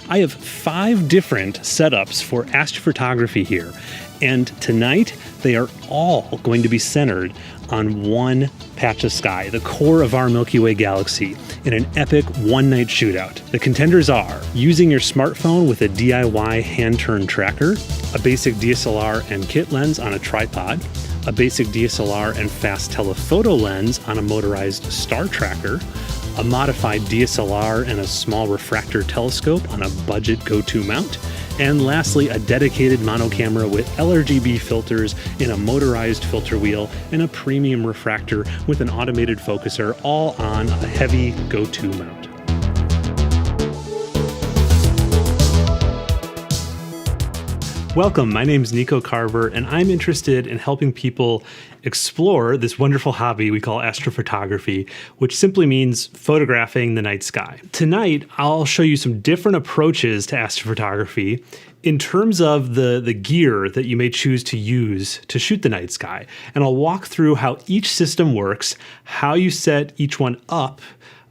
I have 5 different setups for astrophotography here, and tonight they are all going to be centered on one patch of sky, the core of our Milky Way galaxy, in an epic one-night shootout. The contenders are using your smartphone with a DIY hand-turned tracker, a basic DSLR and kit lens on a tripod, a basic DSLR and fast telephoto lens on a motorized star tracker, a modified DSLR and a small refractor telescope on a budget go-to mount, and lastly, a dedicated mono camera with LRGB filters in a motorized filter wheel and a premium refractor with an automated focuser, all on a heavy go-to mount. Welcome, my name is Nico Carver, and I'm interested in helping people explore this wonderful hobby we call astrophotography, which simply means photographing the night sky. Tonight, I'll show you some different approaches to astrophotography in terms of the gear that you may choose to use to shoot the night sky. And I'll walk through how each system works, how you set each one up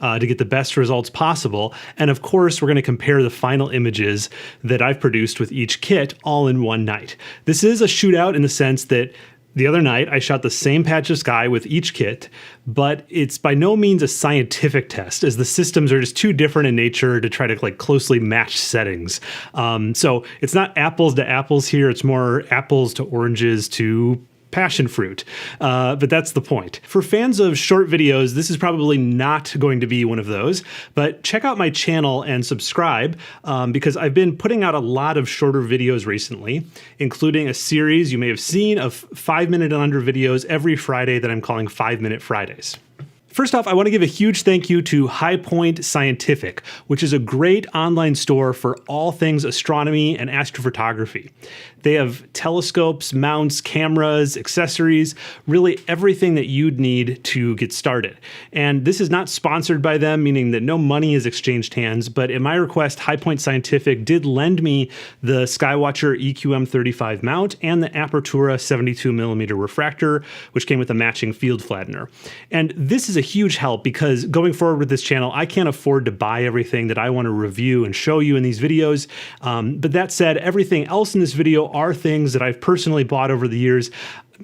to get the best results possible. And of course, we're going to compare the final images that I've produced with each kit all in one night. This is a shootout in the sense that the other night I shot the same patch of sky with each kit, but it's by no means a scientific test, as the systems are just too different in nature to try to closely match settings. So it's not apples to apples here, it's more apples to oranges to passion fruit, but that's the point. For fans of short videos, this is probably not going to be one of those, but check out my channel and subscribe because I've been putting out a lot of shorter videos recently, including a series you may have seen of 5-minute and under videos every Friday that I'm calling 5-Minute Fridays. First off, I want to give a huge thank you to High Point Scientific, which is a great online store for all things astronomy and astrophotography. They have telescopes, mounts, cameras, accessories, really everything that you'd need to get started. And this is not sponsored by them, meaning that no money is exchanged hands, but at my request, High Point Scientific did lend me the Skywatcher EQM35 mount and the Apertura 72mm refractor, which came with a matching field flattener. And this is a huge help because going forward with this channel, I can't afford to buy everything that I want to review and show you in these videos. But that said, everything else in this video are things that I've personally bought over the years.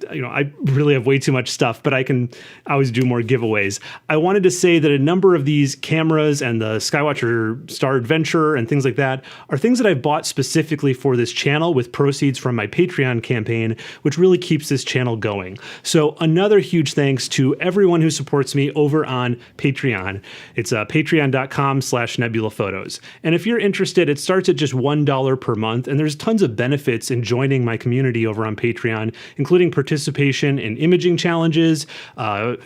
I really have way too much stuff, but I can always do more giveaways. I wanted to say that a number of these cameras and the Skywatcher Star Adventure and things like that are things that I've bought specifically for this channel with proceeds from my Patreon campaign, which really keeps this channel going. So another huge thanks to everyone who supports me over on Patreon. It's patreon.com/nebulaphotos. And if you're interested, it starts at just $1 per month, and there's tons of benefits in joining my community over on Patreon, including participation in imaging challenges,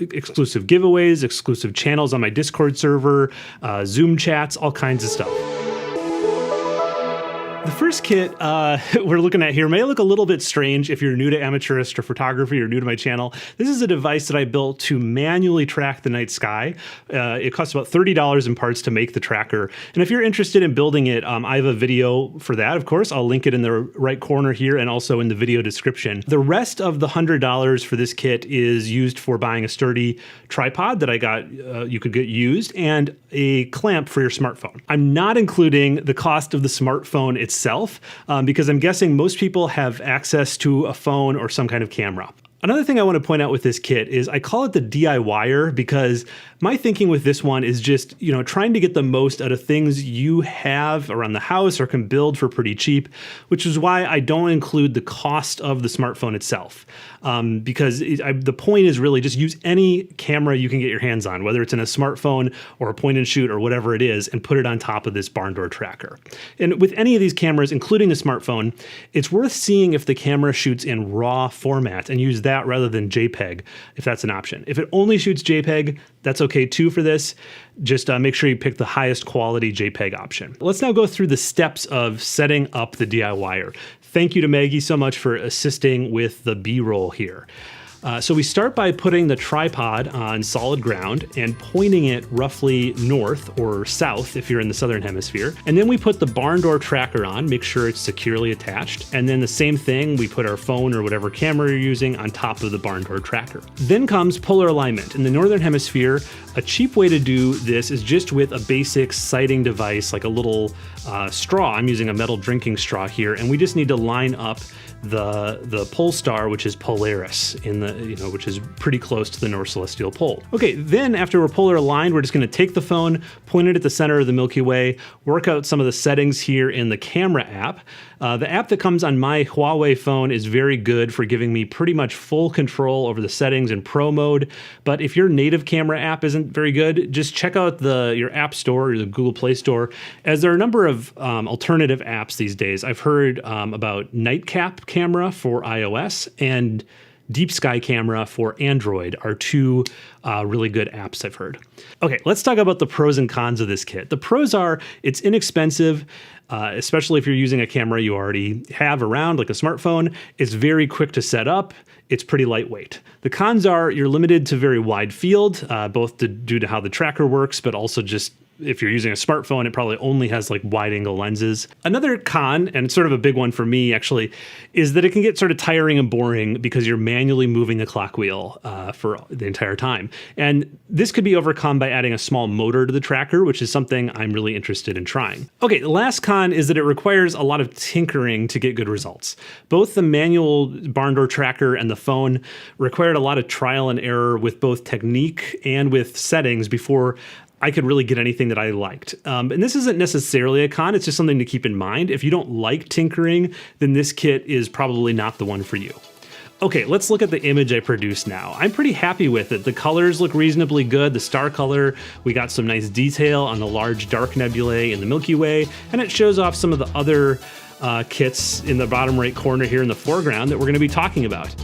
exclusive giveaways, exclusive channels on my Discord server, Zoom chats, all kinds of stuff. The first kit we're looking at here may look a little bit strange if you're new to amateur astrophotography or new to my channel. This is a device that I built to manually track the night sky. It costs about $30 in parts to make the tracker. And if you're interested in building it, I have a video for that, of course. I'll link it in the right corner here and also in the video description. The rest of the $100 for this kit is used for buying a sturdy tripod that I got, you could get used, and a clamp for your smartphone. I'm not including the cost of the smartphone itself because I'm guessing most people have access to a phone or some kind of camera. Another thing I want to point out with this kit is I call it the DIYer because my thinking with this one is just, trying to get the most out of things you have around the house or can build for pretty cheap, which is why I don't include the cost of the smartphone itself. Because the point is really just use any camera you can get your hands on, whether it's in a smartphone or a point and shoot or whatever it is, and put it on top of this barn door tracker. And with any of these cameras, including the smartphone, it's worth seeing if the camera shoots in RAW format and use that rather than JPEG, if that's an option. If it only shoots JPEG, that's okay too for this. Just make sure you pick the highest quality JPEG option. Let's now go through the steps of setting up the DIYer. Thank you to Maggie so much for assisting with the B-roll here. So we start by putting the tripod on solid ground and pointing it roughly north or south if you're in the southern hemisphere. And then we put the barn door tracker on, make sure it's securely attached. And then the same thing, we put our phone or whatever camera you're using on top of the barn door tracker. Then comes polar alignment. In the northern hemisphere, a cheap way to do this is just with a basic sighting device, like a little straw. I'm using a metal drinking straw here, and we just need to line up the pole star, which is Polaris, which is pretty close to the North Celestial Pole. Okay, then after we're polar aligned, we're just going to take the phone, point it at the center of the Milky Way, work out some of the settings here in the camera app. The app that comes on my Huawei phone is very good for giving me pretty much full control over the settings in pro mode. But if your native camera app isn't very good, just check out your app store or the Google Play Store, as there are a number of alternative apps these days. I've heard about Nightcap Camera for iOS and Deep Sky Camera for Android are two really good apps I've heard. Okay, let's talk about the pros and cons of this kit. The pros are it's inexpensive, especially if you're using a camera you already have around, like a smartphone. It's very quick to set up. It's pretty lightweight. The cons are you're limited to very wide field, both due to how the tracker works, but also just if you're using a smartphone, it probably only has like wide angle lenses. Another con, and sort of a big one for me actually, is that it can get sort of tiring and boring because you're manually moving the clock wheel for the entire time. And this could be overcome by adding a small motor to the tracker, which is something I'm really interested in trying. Okay, the last con is that it requires a lot of tinkering to get good results. Both the manual barn door tracker and the phone required a lot of trial and error with both technique and with settings before I could really get anything that I liked. And this isn't necessarily a con, it's just something to keep in mind. If you don't like tinkering, then this kit is probably not the one for you. Okay, let's look at the image I produced now. I'm pretty happy with it. The colors look reasonably good. The star color, we got some nice detail on the large dark nebulae in the Milky Way, and it shows off some of the other kits in the bottom right corner here in the foreground that we're gonna be talking about.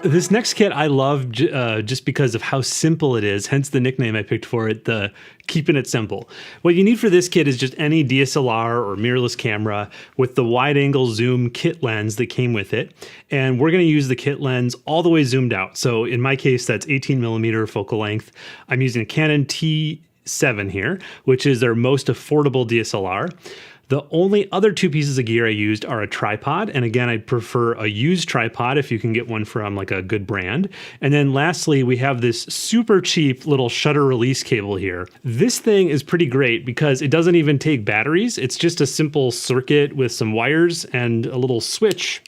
This next kit I love just because of how simple it is, hence the nickname I picked for it, the Keepin It Simple. What you need for this kit is just any DSLR or mirrorless camera with the wide-angle zoom kit lens that came with it. And we're going to use the kit lens all the way zoomed out. So in my case, that's 18mm focal length. I'm using a Canon T7 here, which is their most affordable DSLR. The only other two pieces of gear I used are a tripod, and again, I prefer a used tripod if you can get one from like a good brand. And then lastly, we have this super cheap little shutter release cable here. This thing is pretty great because it doesn't even take batteries. It's just a simple circuit with some wires and a little switch,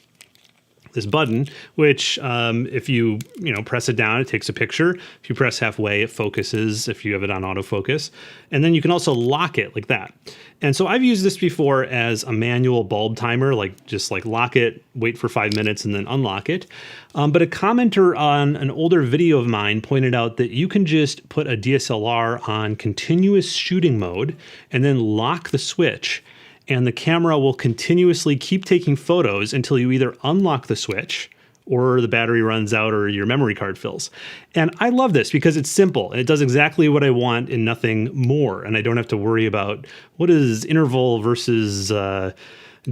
this button, which if you press it down, it takes a picture. If you press halfway, it focuses if you have it on autofocus. And then you can also lock it like that. And so I've used this before as a manual bulb timer, just lock it, wait for 5 minutes, and then unlock it. But a commenter on an older video of mine pointed out that you can just put a DSLR on continuous shooting mode and then lock the switch, and the camera will continuously keep taking photos until you either unlock the switch or the battery runs out or your memory card fills. And I love this because it's simple and it does exactly what I want and nothing more. And I don't have to worry about what does interval versus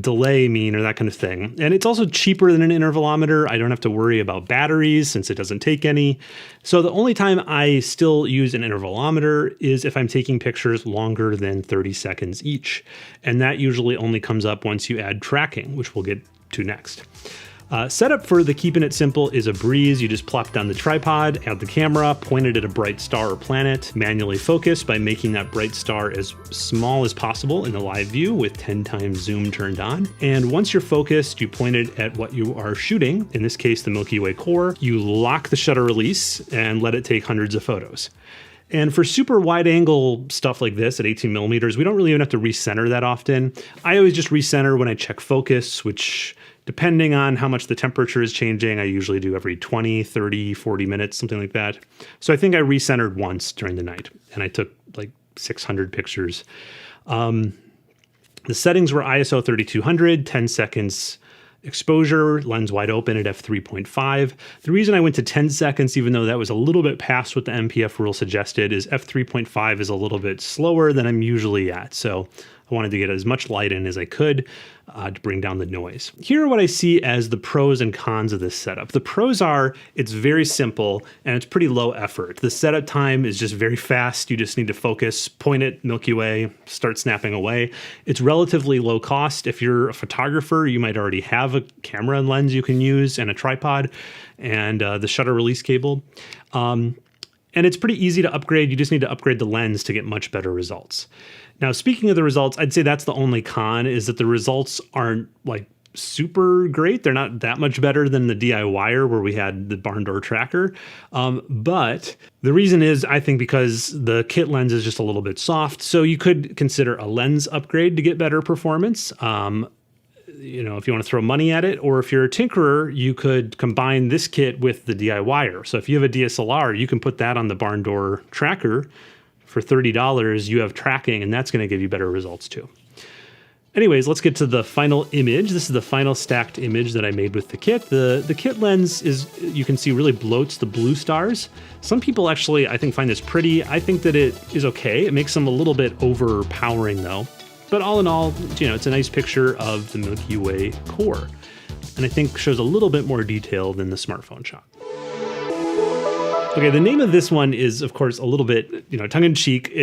delay mean or that kind of thing. And it's also cheaper than an intervalometer. I don't have to worry about batteries since it doesn't take any. So the only time I still use an intervalometer is if I'm taking pictures longer than 30 seconds each. And that usually only comes up once you add tracking, which we'll get to next. Setup for the Keepin It Simple is a breeze. You just plop down the tripod, add the camera, point it at a bright star or planet, manually focus by making that bright star as small as possible in the live view with 10 times zoom turned on. And once you're focused, you point it at what you are shooting, in this case, the Milky Way core. You lock the shutter release and let it take hundreds of photos. And for super wide angle stuff like this at 18mm, we don't really even have to recenter that often. I always just recenter when I check focus, which depending on how much the temperature is changing, I usually do every 20, 30, 40 minutes, something like that. So I think I recentered once during the night and I took like 600 pictures. The settings were ISO 3200, 10 seconds exposure, lens wide open at f3.5. The reason I went to 10 seconds, even though that was a little bit past what the MPF rule suggested, is f3.5 is a little bit slower than I'm usually at. So I wanted to get as much light in as I could to bring down the noise. Here are what I see as the pros and cons of this setup. The pros are it's very simple and it's pretty low effort. The setup time is just very fast. You just need to focus, point it Milky Way, start snapping away. It's relatively low cost. If you're a photographer, you might already have a camera and lens you can use and a tripod and the shutter release cable. And it's pretty easy to upgrade. You just need to upgrade the lens to get much better results. Now, speaking of the results, I'd say that's the only con, is that the results aren't like super great. They're not that much better than the DIYer where we had the barn door tracker. But the reason is, I think, because the kit lens is just a little bit soft. So you could consider a lens upgrade to get better performance. You know, if you want to throw money at it, or if you're a tinkerer, you could combine this kit with the DIYer. So if you have a DSLR, you can put that on the barn door tracker. For $30, you have tracking, and that's going to give you better results too. Anyways, let's get to the final image. This is the final stacked image that I made with the kit. The kit lens is, you can see, really bloats the blue stars. Some people actually, I think, find this pretty. I think that it is okay. It makes them a little bit overpowering though. But all in all, you know, it's a nice picture of the Milky Way core. And I think shows a little bit more detail than the smartphone shot. Okay, the name of this one is, of course, a little bit, you know, tongue-in-cheek.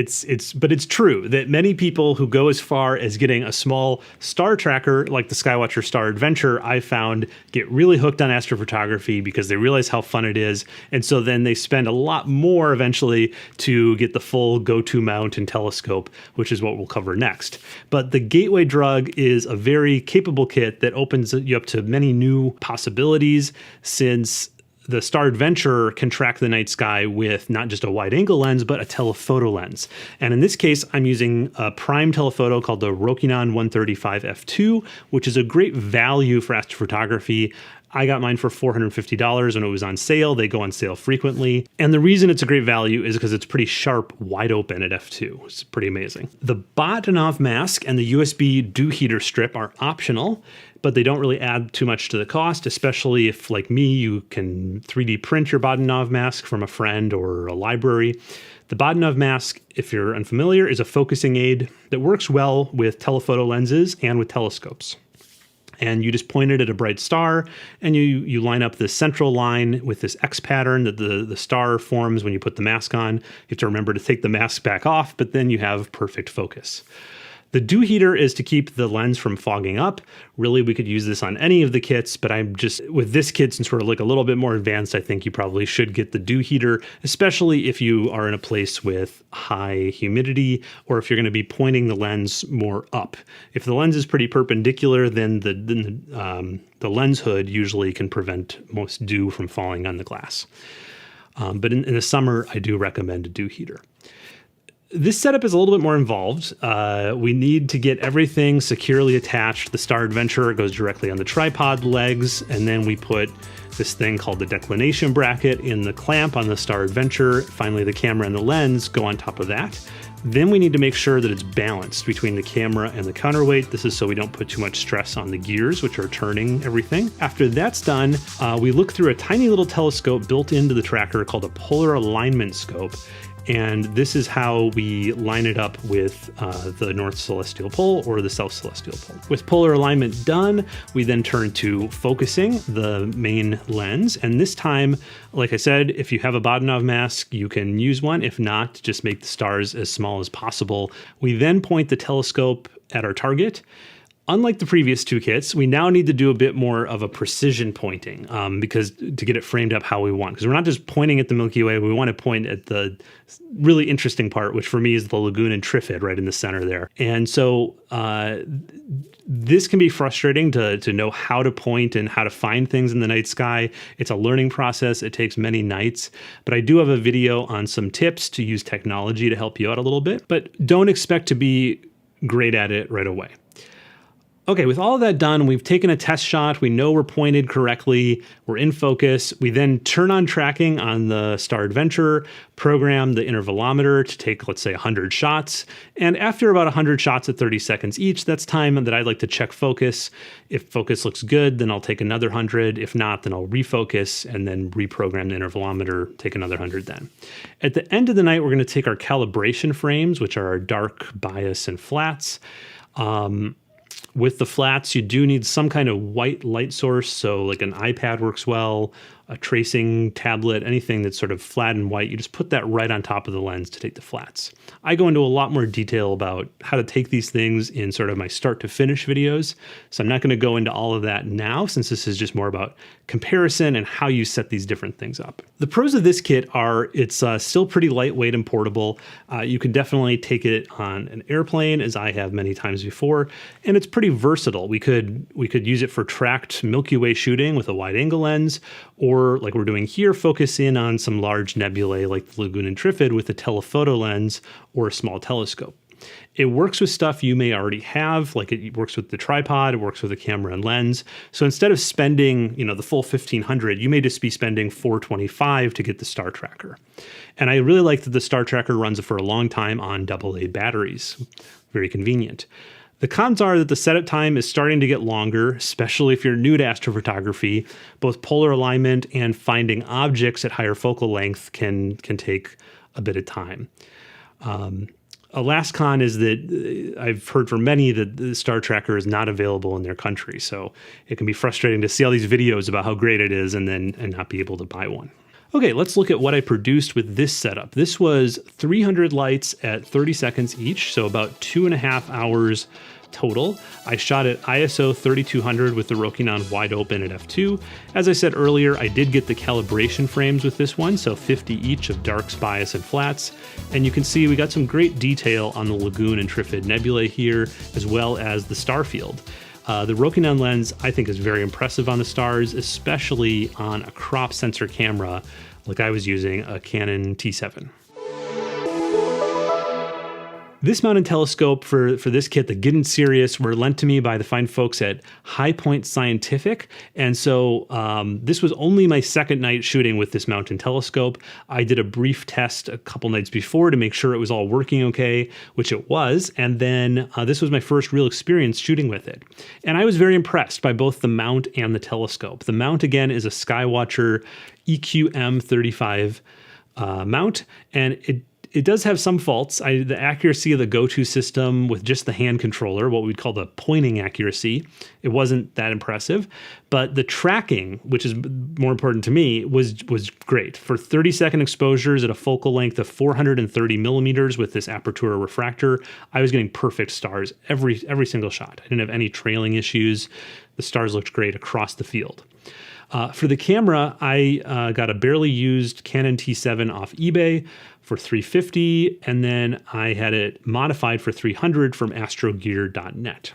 But it's true that many people who go as far as getting a small star tracker like the Skywatcher Star Adventure, I found, get really hooked on astrophotography because they realize how fun it is. And so then they spend a lot more eventually to get the full go-to mount and telescope, which is what we'll cover next. But the gateway drug is a very capable kit that opens you up to many new possibilities, since the Star Adventure can track the night sky with not just a wide angle lens, but a telephoto lens. And in this case, I'm using a prime telephoto called the Rokinon 135 f2, which is a great value for astrophotography. I got mine for $450 when it was on sale. They go on sale frequently. And the reason it's a great value is because it's pretty sharp, wide open at f2. It's pretty amazing. The Bahtinov mask and the USB dew heater strip are optional, but they don't really add too much to the cost, especially if, like me, you can 3D print your Bahtinov mask from a friend or a library. The Bahtinov mask, if you're unfamiliar, is a focusing aid that works well with telephoto lenses and with telescopes. And you just point it at a bright star, and you line up the central line with this X pattern that the star forms when you put the mask on. You have to remember to take the mask back off, but then you have perfect focus. The dew heater is to keep the lens from fogging up. Really, we could use this on any of the kits, but I'm just, with this kit, since we're like a little bit more advanced, I think you probably should get the dew heater, especially if you are in a place with high humidity, or if you're going to be pointing the lens more up. If the lens is pretty perpendicular, then the lens hood usually can prevent most dew from falling on the glass. But in the summer, I do recommend a dew heater. This setup is a little bit more involved. We need to get everything securely attached. The Star Adventure goes directly on the tripod legs, and then we put this thing called the declination bracket in the clamp on the Star Adventure. Finally, the camera and the lens go on top of that. Then we need to make sure that it's balanced between the camera and the counterweight. This is so we don't put too much stress on the gears, which are turning everything. After that's done, we look through a tiny little telescope built into the tracker called a polar alignment scope. And this is how we line it up with the North Celestial Pole or the South Celestial Pole. With polar alignment done, we then turn to focusing the main lens. And this time, like I said, if you have a Bahtinov mask, you can use one. If not, just make the stars as small as possible. We then point the telescope at our target. Unlike the previous two kits, we now need to do a bit more of a precision pointing because to get it framed up how we want. Because we're not just pointing at the Milky Way, we want to point at the really interesting part, which for me is the lagoon and Trifid right in the center there. And so this can be frustrating to know how to point and how to find things in the night sky. It's a learning process. It takes many nights. But I do have a video on some tips to use technology to help you out a little bit. But don't expect to be great at it right away. Okay, with all of that done, we've taken a test shot. We know we're pointed correctly. We're in focus. We then turn on tracking on the Star Adventurer, program the intervalometer to take, let's say, 100 shots. And after about 100 shots at 30 seconds each, that's time that I'd like to check focus. If focus looks good, then I'll take another 100. If not, then I'll refocus and then reprogram the intervalometer, take another 100 then. At the end of the night, we're going to take our calibration frames, which are our dark, bias, and flats. With the flats, you do need some kind of white light source. So like an iPad works well, a tracing tablet, anything that's sort of flat and white. You just put that right on top of the lens to take the flats. I go into a lot more detail about how to take these things in sort of my start to finish videos. So I'm not going to go into all of that now, since this is just more about comparison and how you set these different things up. The pros of this kit are it's still pretty lightweight and portable. You can definitely take it on an airplane, as I have many times before, and it's pretty versatile. We could use it for tracked Milky Way shooting with a wide angle lens, or like we're doing here, focus in on some large nebulae like the Lagoon and Trifid with a telephoto lens or a small telescope. It works with stuff you may already have, like it works with the tripod, it works with the camera and lens. So instead of spending, the full $1,500, you may just be spending $425 to get the Star Tracker. And I really like that the Star Tracker runs for a long time on AA batteries. Very convenient. The cons are that the setup time is starting to get longer, especially if you're new to astrophotography. Both polar alignment and finding objects at higher focal length can take a bit of time. A last con is that I've heard from many that the Star Tracker is not available in their country. So it can be frustrating to see all these videos about how great it is and not be able to buy one. Okay, let's look at what I produced with this setup. This was 300 lights at 30 seconds each, so about 2.5 hours total. I shot at ISO 3200 with the Rokinon wide open at f2. As I said earlier, I did get the calibration frames with this one, so 50 each of darks, bias, and flats. And you can see we got some great detail on the Lagoon and Trifid nebulae here, as well as the star field. The Rokinon lens, I think, is very impressive on the stars, especially on a crop sensor camera like I was using, a Canon T7. This mounted telescope for this kit, the Gettin Serious, were lent to me by the fine folks at High Point Scientific. And so this was only my second night shooting with this mounted telescope. I did a brief test a couple nights before to make sure it was all working okay, which it was. And then this was my first real experience shooting with it. And I was very impressed by both the mount and the telescope. The mount, again, is a Skywatcher EQM35 mount, and it does have some faults. The accuracy of the go-to system with just the hand controller, what we'd call the pointing accuracy, it wasn't that impressive. But the tracking, which is more important to me, was great. For 30-second exposures at a focal length of 430 millimeters with this Apertura refractor, I was getting perfect stars every single shot. I didn't have any trailing issues. The stars looked great across the field. For the camera, I got a barely used Canon T7 off eBay for $350, and then I had it modified for $300 from astrogear.net.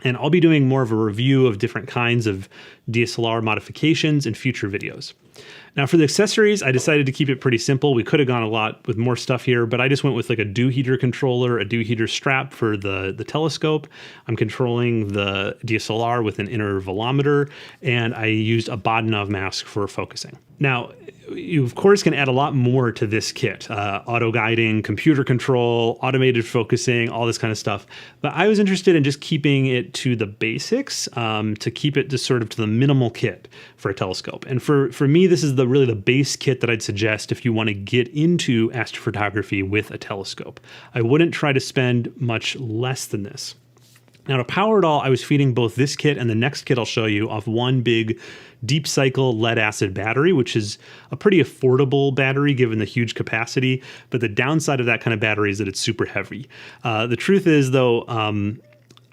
And I'll be doing more of a review of different kinds of DSLR modifications in future videos. Now for the accessories, I decided to keep it pretty simple. We could have gone a lot with more stuff here, but I just went with like a dew heater controller, a dew heater strap for the telescope. I'm controlling the DSLR with an intervalometer, and I used a Badenov mask for focusing. Now, you of course can add a lot more to this kit, auto guiding, computer control, automated focusing, all this kind of stuff. But I was interested in just keeping it to the basics, to keep it just sort of to the minimal kit for a telescope. And for me, this is really the base kit that I'd suggest if you want to get into astrophotography with a telescope. I wouldn't try to spend much less than this. Now to power it all, I was feeding both this kit and the next kit I'll show you off one big deep cycle lead acid battery, which is a pretty affordable battery given the huge capacity. But the downside of that kind of battery is that it's super heavy. The truth is though,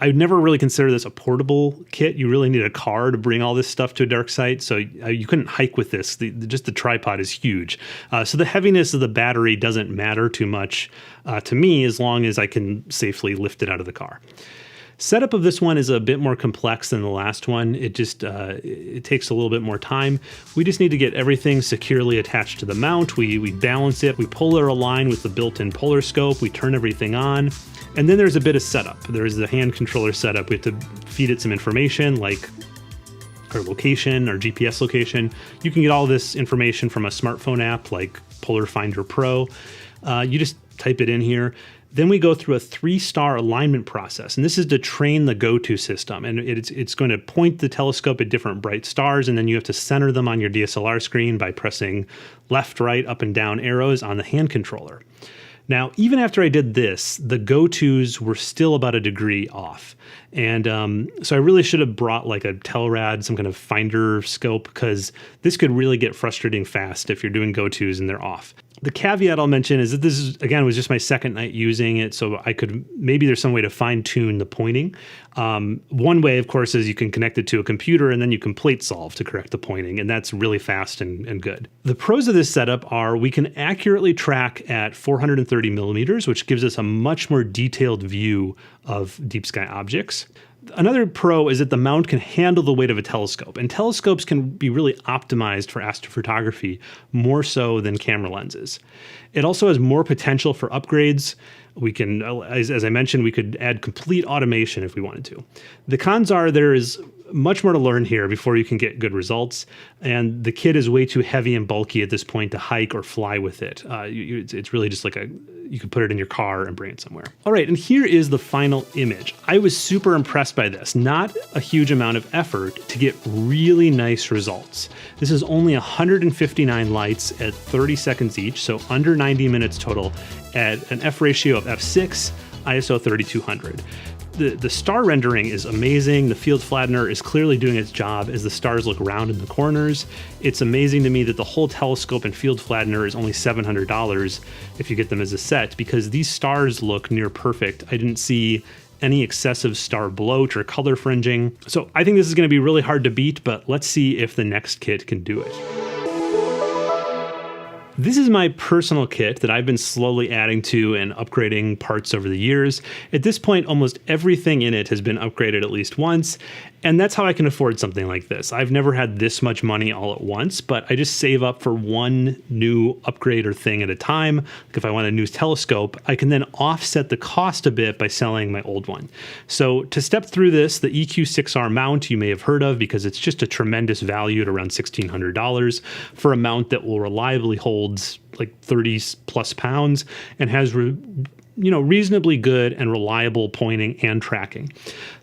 I would never really consider this a portable kit. You really need a car to bring all this stuff to a dark site. So you couldn't hike with this. Just the tripod is huge. So the heaviness of the battery doesn't matter too much to me as long as I can safely lift it out of the car. Setup of this one is a bit more complex than the last one. It takes a little bit more time. We just need to get everything securely attached to the mount. We balance it, we polar align with the built-in polar scope, we turn everything on, and then there's a bit of setup. There's the hand controller setup. We have to feed it some information like our location, our GPS location. You can get all this information from a smartphone app like Polar Finder Pro. You just type it in here. Then we go through a 3-star alignment process, and this is to train the go-to system. And it's going to point the telescope at different bright stars, and then you have to center them on your DSLR screen by pressing left, right, up, and down arrows on the hand controller. Now, even after I did this, the go-tos were still about a degree off. And so I really should have brought like a Telrad, some kind of finder scope, because this could really get frustrating fast if you're doing go-tos and they're off. The caveat I'll mention is that this is, again, was just my second night using it, so maybe there's some way to fine-tune the pointing. One way, of course, is you can connect it to a computer and then you can plate solve to correct the pointing, and that's really fast and good. The pros of this setup are we can accurately track at 430 millimeters, which gives us a much more detailed view of deep sky objects. Another pro is that the mount can handle the weight of a telescope, and telescopes can be really optimized for astrophotography more so than camera lenses. It also has more potential for upgrades. We can, as I mentioned, we could add complete automation if we wanted to. The cons are there is much more to learn here before you can get good results, and the kit is way too heavy and bulky at this point to hike or fly with it. It's really just like you could put it in your car and bring it somewhere. All right, and here is the final image. I was super impressed by this. Not a huge amount of effort to get really nice results. This is only 159 lights at 30 seconds each, so under 90 minutes total at an f ratio of f6, ISO 3200. The star rendering is amazing. The field flattener is clearly doing its job as the stars look round in the corners. It's amazing to me that the whole telescope and field flattener is only $700 if you get them as a set, because these stars look near perfect. I didn't see any excessive star bloat or color fringing. So I think this is going to be really hard to beat, but let's see if the next kit can do it. This is my personal kit that I've been slowly adding to and upgrading parts over the years. At this point, almost everything in it has been upgraded at least once, and that's how I can afford something like this. I've never had this much money all at once, but I just save up for one new upgrade or thing at a time. Like if I want a new telescope, I can then offset the cost a bit by selling my old one. So to step through this, the EQ6R mount you may have heard of, because it's just a tremendous value at around $1,600 for a mount that will reliably hold like 30 plus pounds and has reasonably good and reliable pointing and tracking.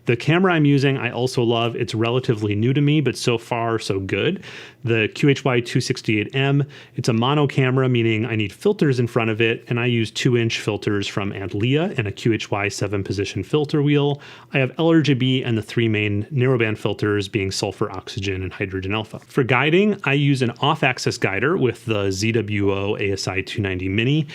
The camera I'm using, I also love. It's relatively new to me, but so far so good. The QHY268M, it's a mono camera, meaning I need filters in front of it, and I use 2-inch filters from Aunt Leah and a QHY 7-position filter wheel. I have LRGB and the 3 main narrowband filters being sulfur, oxygen, and hydrogen alpha. For guiding, I use an off-axis guider with the ZWO ASI 290 Mini.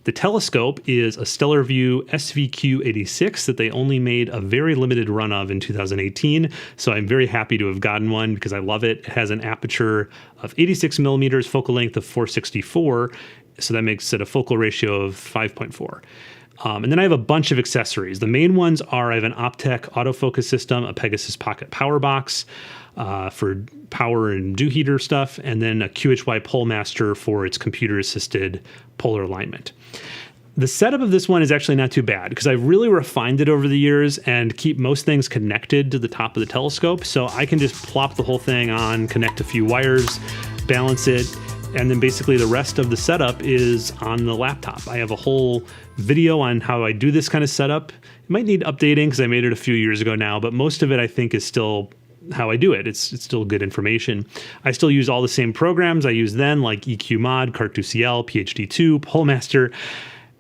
The telescope is a Stellarvue SVQ86 that they only made a very limited run of in 2018, so I'm very happy to have gotten one because I love it. It has an aperture of 86 millimeters, focal length of 464, so that makes it a focal ratio of 5.4. And then I have a bunch of accessories. The main ones are I have an Optec autofocus system, a Pegasus Pocket power box for power and dew heater stuff, and then a QHY Polemaster for its computer-assisted polar alignment. The setup of this one is actually not too bad because I've really refined it over the years and keep most things connected to the top of the telescope. So I can just plop the whole thing on, connect a few wires, balance it, and then basically the rest of the setup is on the laptop. I have a whole video on how I do this kind of setup. It might need updating because I made it a few years ago now, but most of it I think is still how I do it. It's still good information. I still use all the same programs I used then, like EQ Mod, Cart2CL, PhD2, Polemaster,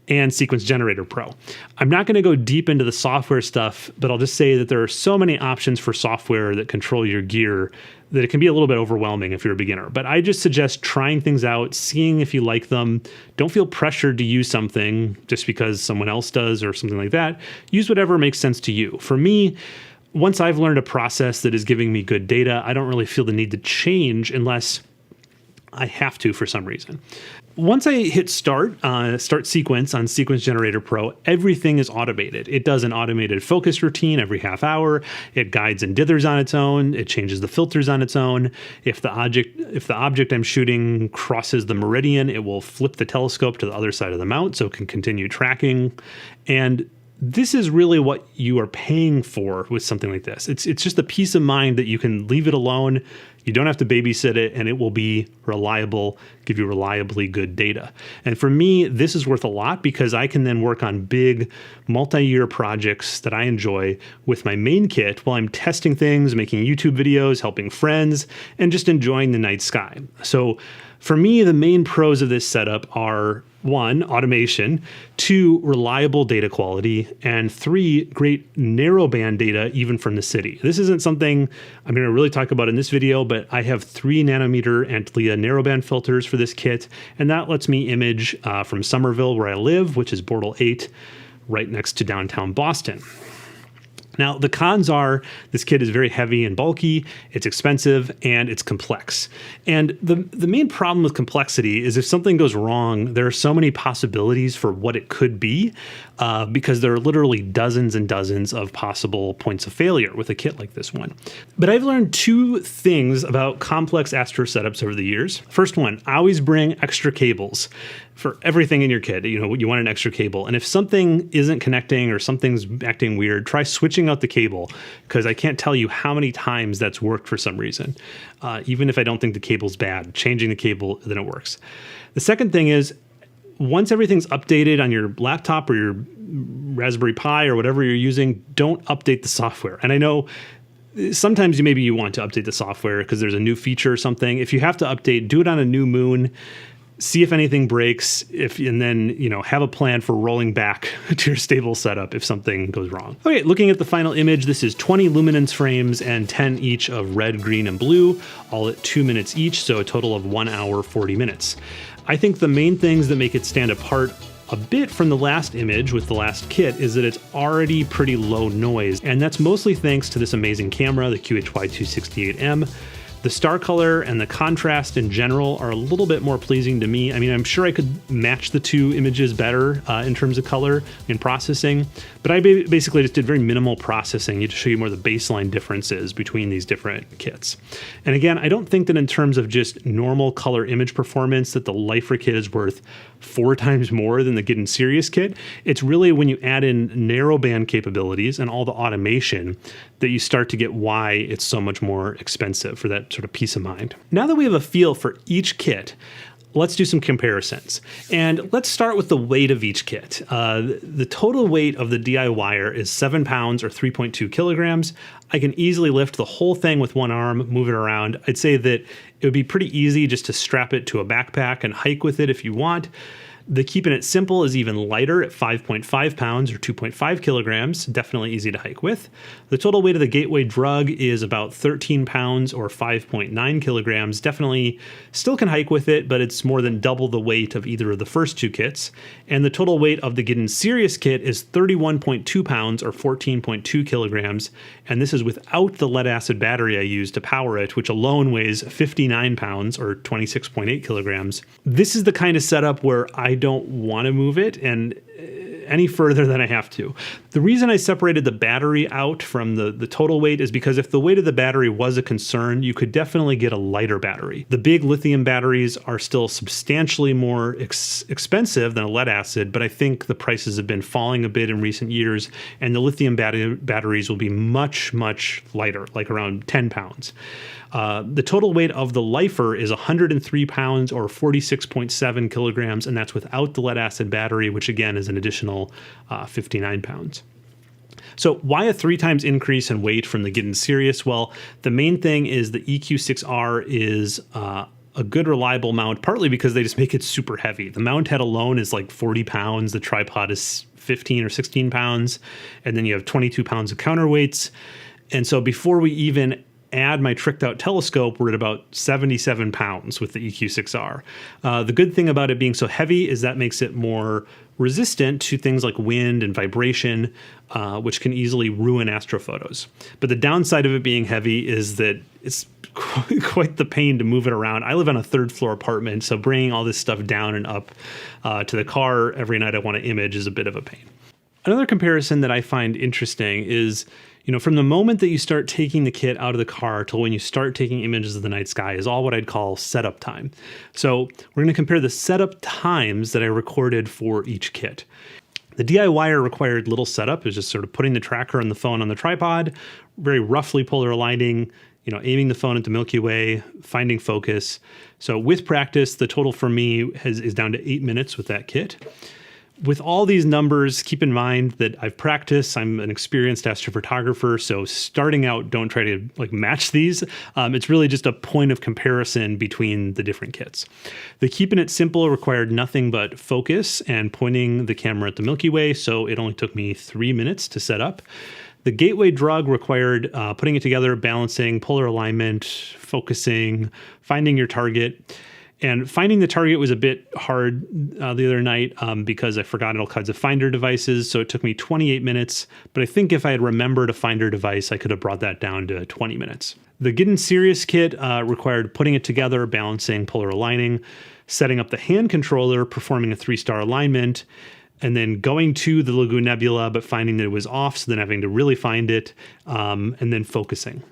and Sequence Generator Pro. I'm not going to go deep into the software stuff, but I'll just say that there are so many options for software that control your gear that it can be a little bit overwhelming if you're a beginner. But I just suggest trying things out, seeing if you like them. Don't feel pressured to use something just because someone else does or something like that. Use whatever makes sense to you. For me, once I've learned a process that is giving me good data, I don't really feel the need to change unless I have to for some reason. Once I hit start sequence on Sequence Generator Pro, everything is automated. It does an automated focus routine every half hour. It guides and dithers on its own. It changes the filters on its own. If the object I'm shooting crosses the meridian, it will flip the telescope to the other side of the mount so it can continue tracking. And this is really what you are paying for with something like this. It's just the peace of mind that you can leave it alone. You don't have to babysit it, and it will be reliable, give you reliably good data. And for me, this is worth a lot because I can then work on big multi-year projects that I enjoy with my main kit while I'm testing things, making YouTube videos, helping friends, and just enjoying the night sky. So for me, the main pros of this setup are 1, automation, 2, reliable data quality, and 3, great narrowband data even from the city. This isn't something I'm going to really talk about in this video, but I have 3 nanometer Antlia narrowband filters for this kit, and that lets me image from Somerville, where I live, which is Bortle 8, right next to downtown Boston. Now, the cons are this kit is very heavy and bulky, it's expensive, and it's complex. And the main problem with complexity is if something goes wrong, there are so many possibilities for what it could be because there are literally dozens and dozens of possible points of failure with a kit like this one. But I've learned 2 things about complex Astro setups over the years. First one, always bring extra cables for everything in your kit. You know, you want an extra cable. And if something isn't connecting or something's acting weird, try switching out the cable, because I can't tell you how many times that's worked for some reason. Even if I don't think the cable's bad, changing the cable, then it works. The second thing is, once everything's updated on your laptop or your Raspberry Pi or whatever you're using, don't update the software. And I know sometimes maybe you want to update the software because there's a new feature or something. If you have to update, do it on a new moon. See if anything breaks, and then, have a plan for rolling back to your stable setup if something goes wrong. Okay, looking at the final image, this is 20 luminance frames and 10 each of red, green, and blue, all at 2 minutes each, so a total of 1 hour, 40 minutes. I think the main things that make it stand apart a bit from the last image with the last kit is that it's already pretty low noise, and that's mostly thanks to this amazing camera, the QHY268M. The star color and the contrast in general are a little bit more pleasing to me. I mean, I'm sure I could match the 2 images better in terms of color and processing, but I basically just did very minimal processing to show you more of the baseline differences between these different kits. And again, I don't think that in terms of just normal color image performance that the Lifer kit is worth 4 times more than the Gettin Serious kit. It's really when you add in narrowband capabilities and all the automation that you start to get why it's so much more expensive for that sort of peace of mind. Now that we have a feel for each kit, let's do some comparisons. And let's start with the weight of each kit. The total weight of the DIYer is 7 pounds or 3.2 kilograms. I can easily lift the whole thing with one arm, move it around. I'd say that it would be pretty easy just to strap it to a backpack and hike with it if you want. The Keepin It Simple is even lighter at 5.5 pounds or 2.5 kilograms, definitely easy to hike with. The total weight of the Gateway Drug is about 13 pounds or 5.9 kilograms, definitely still can hike with it, but it's more than double the weight of either of the first 2 kits. And the total weight of the Gettin Serious kit is 31.2 pounds or 14.2 kilograms, and this is without the lead acid battery I used to power it, which alone weighs 59 pounds or 26.8 kilograms. This is the kind of setup where I don't want to move it and any further than I have to. The reason I separated the battery out from the total weight is because if the weight of the battery was a concern, you could definitely get a lighter battery. The big lithium batteries are still substantially more expensive than a lead acid, but I think the prices have been falling a bit in recent years, and the lithium batteries will be much, much lighter, like around 10 pounds. The total weight of the Lifer is 103 pounds or 46.7 kilograms, and that's without the lead acid battery, which again is an additional 59 pounds. So why a 3 times increase in weight from the Gettin Serious? Well, the main thing is the EQ6R is a good reliable mount, partly because they just make it super heavy. The mount head alone is like 40 pounds. The tripod is 15 or 16 pounds. And then you have 22 pounds of counterweights. And so before we even add my tricked out telescope, we're at about 77 pounds with the EQ6R. The good thing about it being so heavy is that makes it more resistant to things like wind and vibration, which can easily ruin astrophotos. But the downside of it being heavy is that it's quite the pain to move it around. I live on a 3rd floor apartment, so bringing all this stuff down and up to the car every night I want to image is a bit of a pain. Another comparison that I find interesting is, from the moment that you start taking the kit out of the car till when you start taking images of the night sky is all what I'd call setup time. So we're going to compare the setup times that I recorded for each kit. The DIYer required little setup. It was just sort of putting the tracker on the phone on the tripod, very roughly polar aligning, aiming the phone at the Milky Way, finding focus. So with practice, the total for me is down to 8 minutes with that kit. With all these numbers, keep in mind that I've practiced. I'm an experienced astrophotographer, so starting out, don't try to match these. It's really just a point of comparison between the different kits. The Keepin It Simple required nothing but focus and pointing the camera at the Milky Way, so it only took me 3 minutes to set up. The Gateway Drug required putting it together, balancing, polar alignment, focusing, finding your target. And finding the target was a bit hard the other night because I forgot all kinds of finder devices. So it took me 28 minutes. But I think if I had remembered a finder device, I could have brought that down to 20 minutes. The Gettin Serious kit required putting it together, balancing, polar aligning, setting up the hand controller, performing a 3-star alignment, and then going to the Lagoon Nebula, but finding that it was off, so then having to really find it, and then focusing.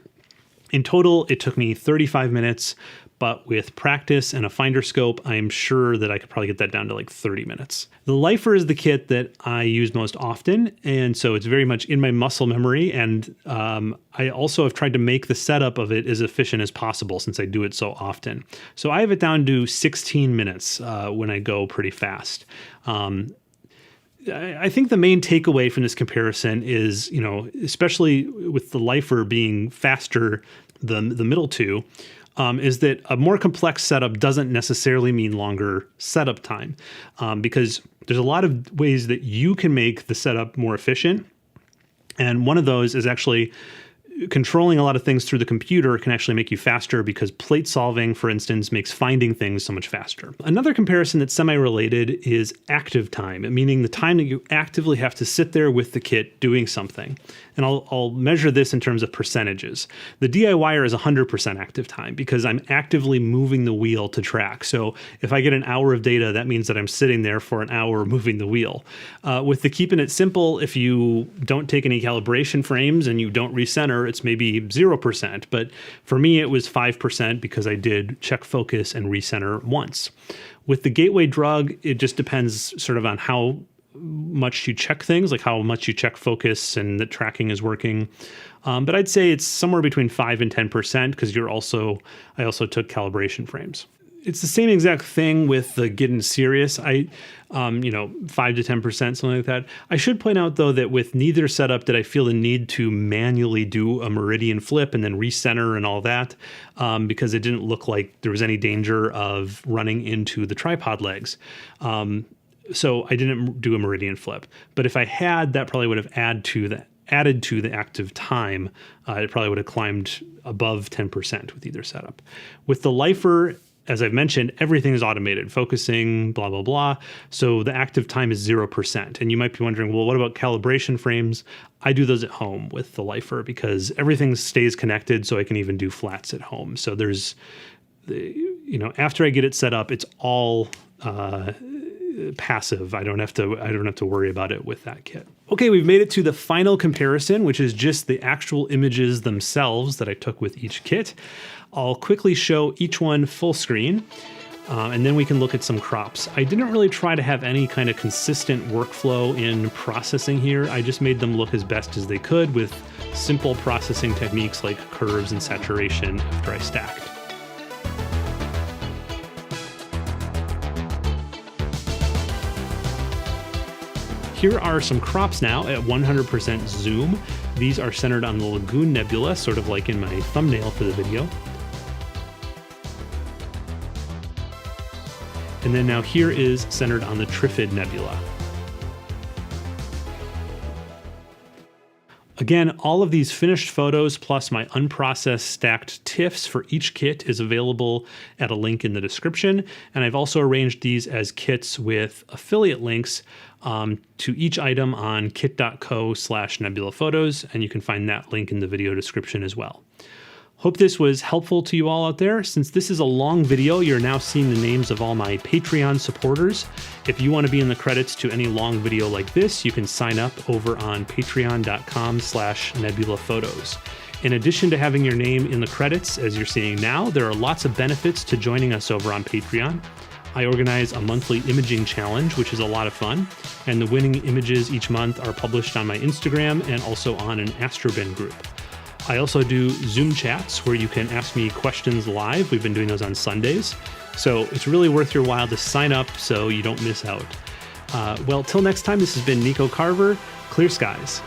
In total, it took me 35 minutes. But with practice and a finder scope, I'm sure that I could probably get that down to 30 minutes. The Lifer is the kit that I use most often, and so it's very much in my muscle memory, and I also have tried to make the setup of it as efficient as possible since I do it so often. So I have it down to 16 minutes when I go pretty fast. I think the main takeaway from this comparison is, especially with the Lifer being faster than the middle two, is that a more complex setup doesn't necessarily mean longer setup time because there's a lot of ways that you can make the setup more efficient. And one of those is actually controlling a lot of things through the computer can actually make you faster because plate solving, for instance, makes finding things so much faster. Another comparison that's semi-related is active time, meaning the time that you actively have to sit there with the kit doing something. And I'll measure this in terms of percentages. The DIYer is 100% active time because I'm actively moving the wheel to track. So if I get an hour of data, that means that I'm sitting there for an hour moving the wheel. With the Keepin It Simple, if you don't take any calibration frames and you don't recenter, it's maybe 0%. But for me, it was 5% because I did check focus and recenter once. With the Gateway Drug, it just depends sort of on how much you check things, like how much you check focus and the tracking is working. But I'd say it's somewhere between 5 and 10% because I also took calibration frames. It's the same exact thing with the Gettin Serious. 5 to 10%, something like that. I should point out though that with neither setup did I feel the need to manually do a meridian flip and then recenter and all that because it didn't look like there was any danger of running into the tripod legs. So I didn't do a meridian flip. But if I had, that probably would have added to the active time. It probably would have climbed above 10% with either setup. With the Lifer, as I've mentioned, everything is automated, focusing, blah, blah, blah. So the active time is 0%. And you might be wondering, well, what about calibration frames? I do those at home with the Lifer because everything stays connected, so I can even do flats at home. So there's, after I get it set up, it's all passive. I don't have to worry about it with that kit. Okay, we've made it to the final comparison, which is just the actual images themselves that I took with each kit. I'll quickly show each one full screen, and then we can look at some crops. I didn't really try to have any kind of consistent workflow in processing here. I just made them look as best as they could with simple processing techniques like curves and saturation after I stacked. Here are some crops now at 100% zoom. These are centered on the Lagoon Nebula, sort of like in my thumbnail for the video. And then now here is centered on the Trifid Nebula. Again, all of these finished photos plus my unprocessed stacked TIFFs for each kit is available at a link in the description. And I've also arranged these as kits with affiliate links to each item on kit.co/nebulaphotos, and you can find that link in the video description as well. Hope this was helpful to you all out there. Since this is a long video, you're now seeing the names of all my Patreon supporters. If you want to be in the credits to any long video like this, you can sign up over on patreon.com/nebulaphotos. In addition to having your name in the credits, as you're seeing now, there are lots of benefits to joining us over on Patreon. I organize a monthly imaging challenge, which is a lot of fun, and the winning images each month are published on my Instagram and also on an Astrobin group. I also do Zoom chats where you can ask me questions live. We've been doing those on Sundays. So it's really worth your while to sign up so you don't miss out. Well, till next time, this has been Nico Carver. Clear skies.